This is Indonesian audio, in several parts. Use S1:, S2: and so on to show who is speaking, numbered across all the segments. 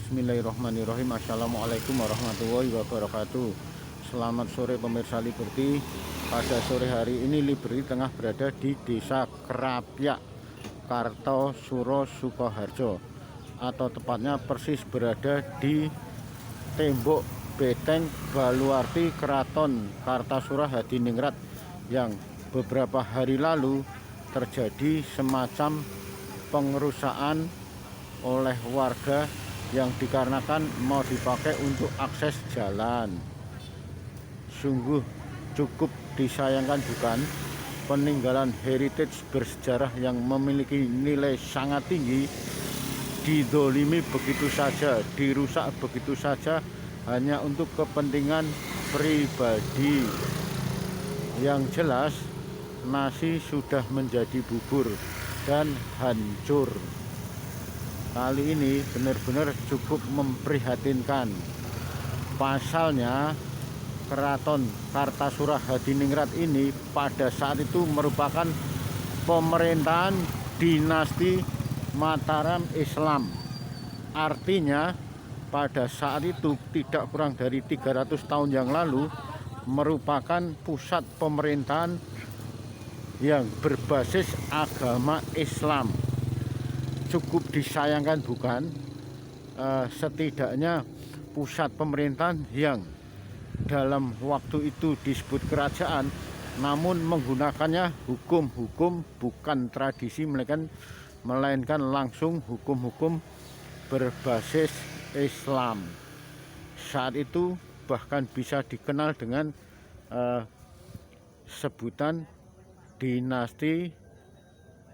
S1: Bismillahirrahmanirrahim. Assalamualaikum warahmatullahi wabarakatuh. Selamat sore pemirsa Liberty. Pada sore hari ini Liberty tengah berada di Desa Krapyak, Kartosuro, Sukoharjo, atau tepatnya persis berada di tembok Beteng Baluarti Keraton Kartasura Hadiningrat yang beberapa hari lalu terjadi semacam pengerusakan oleh warga yang dikarenakan mau dipakai untuk akses jalan. Sungguh cukup disayangkan, bukan? Peninggalan heritage bersejarah yang memiliki nilai sangat tinggi didolimi begitu saja, dirusak begitu saja hanya untuk kepentingan pribadi. Yang jelas nasi sudah menjadi bubur dan hancur. Kali ini benar-benar cukup memprihatinkan. Pasalnya Keraton Kartasura Hadiningrat ini pada saat itu merupakan pemerintahan dinasti Mataram Islam. Artinya pada saat itu tidak kurang dari 300 tahun yang lalu merupakan pusat pemerintahan yang berbasis agama Islam. Cukup disayangkan, bukan? Setidaknya pusat pemerintahan yang dalam waktu itu disebut kerajaan, namun menggunakannya hukum-hukum bukan tradisi, melainkan langsung hukum-hukum berbasis Islam. Saat itu bahkan bisa dikenal dengan sebutan dinasti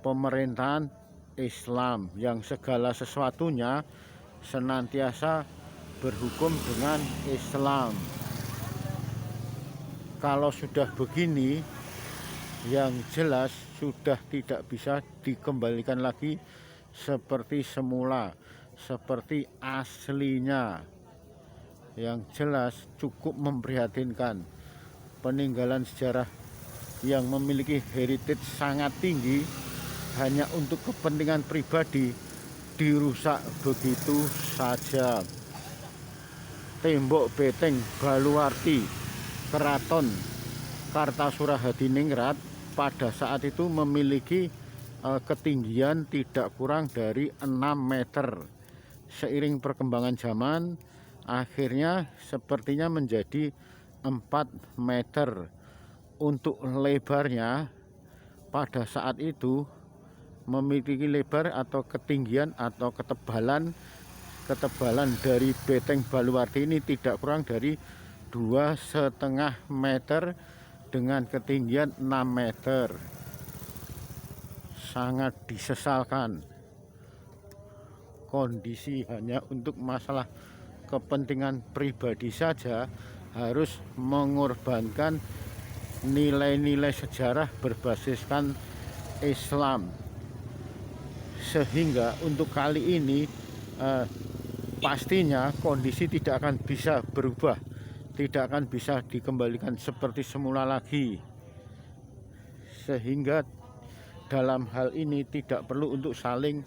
S1: pemerintahan Islam yang segala sesuatunya senantiasa berhukum dengan Islam. Kalau sudah begini, yang jelas sudah tidak bisa dikembalikan lagi seperti semula, seperti aslinya. Yang jelas cukup memprihatinkan. Peninggalan sejarah yang memiliki heritage sangat tinggi hanya untuk kepentingan pribadi dirusak begitu saja. Tembok Beteng Baluarti Keraton Kartasura Hadiningrat pada saat itu memiliki ketinggian tidak kurang dari 6 meter. Seiring perkembangan zaman, akhirnya sepertinya menjadi 4 meter. Untuk lebarnya pada saat itu memiliki lebar atau ketinggian atau ketebalan dari Beteng Baluarti ini tidak kurang dari 2,5 meter dengan ketinggian 6 meter. Sangat disesalkan. Kondisi hanya untuk masalah kepentingan pribadi saja harus mengorbankan nilai-nilai sejarah berbasiskan Islam. Sehingga untuk kali ini pastinya kondisi tidak akan bisa berubah, tidak akan bisa dikembalikan seperti semula lagi. Sehingga dalam hal ini tidak perlu untuk saling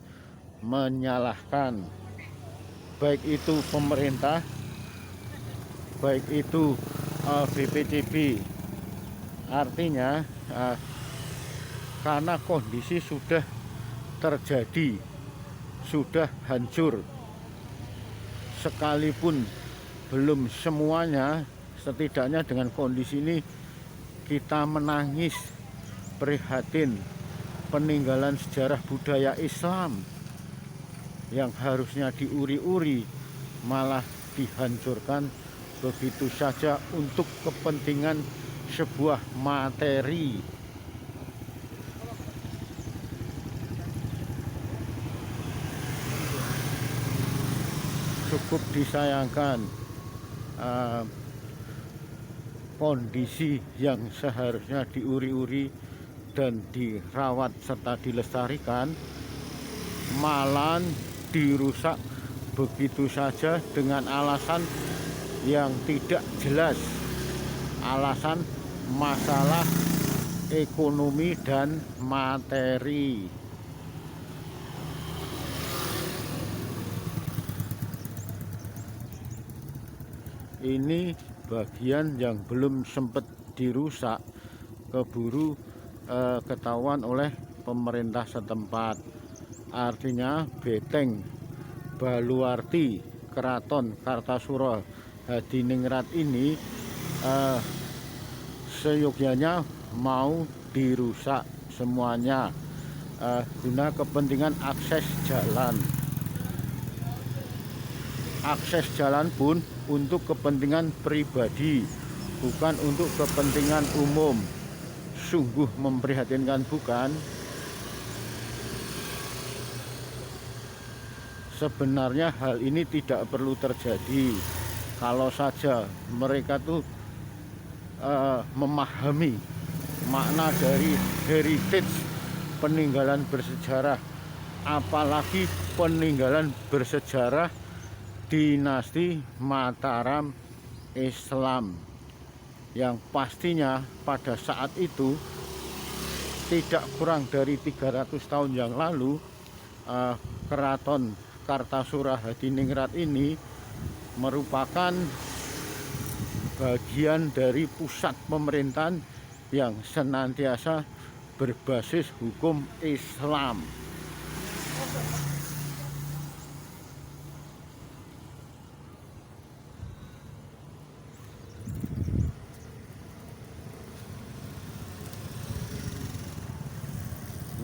S1: menyalahkan, baik itu pemerintah, baik itu BPCB. Artinya karena kondisi sudah terjadi, sudah hancur, sekalipun belum semuanya, setidaknya dengan kondisi ini kita menangis prihatin peninggalan sejarah budaya Islam yang harusnya diuri-uri malah dihancurkan begitu saja untuk kepentingan sebuah materi. Cukup disayangkan. Kondisi yang seharusnya diuri-uri dan dirawat serta dilestarikan malah dirusak begitu saja dengan alasan yang tidak jelas, alasan masalah ekonomi dan materi. ini bagian yang belum sempat dirusak keburu ketahuan oleh pemerintah setempat. Artinya Beteng Baluarti Keraton Kartasura Hadiningrat ini seyogyanya mau dirusak semuanya guna kepentingan akses jalan. Akses jalan pun untuk kepentingan pribadi, bukan untuk kepentingan umum. Sungguh memprihatinkan, bukan? Sebenarnya hal ini tidak perlu terjadi kalau saja mereka tuh memahami makna dari heritage peninggalan bersejarah, apalagi peninggalan bersejarah dinasti Mataram Islam yang pastinya pada saat itu tidak kurang dari 300 tahun yang lalu Keraton Kartasura Hadiningrat ini merupakan bagian dari pusat pemerintahan yang senantiasa berbasis hukum Islam.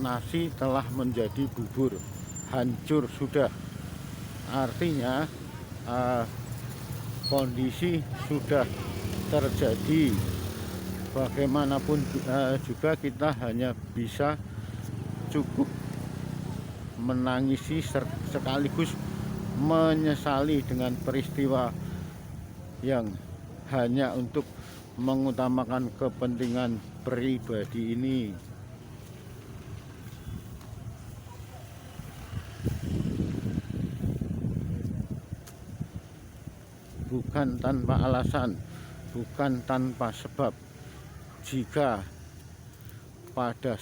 S1: Nasi telah menjadi bubur, hancur sudah. Artinya kondisi sudah terjadi. Bagaimanapun juga kita hanya bisa cukup menangisi sekaligus menyesali dengan peristiwa yang hanya untuk mengutamakan kepentingan pribadi ini. Bukan tanpa alasan, bukan tanpa sebab. Jika pada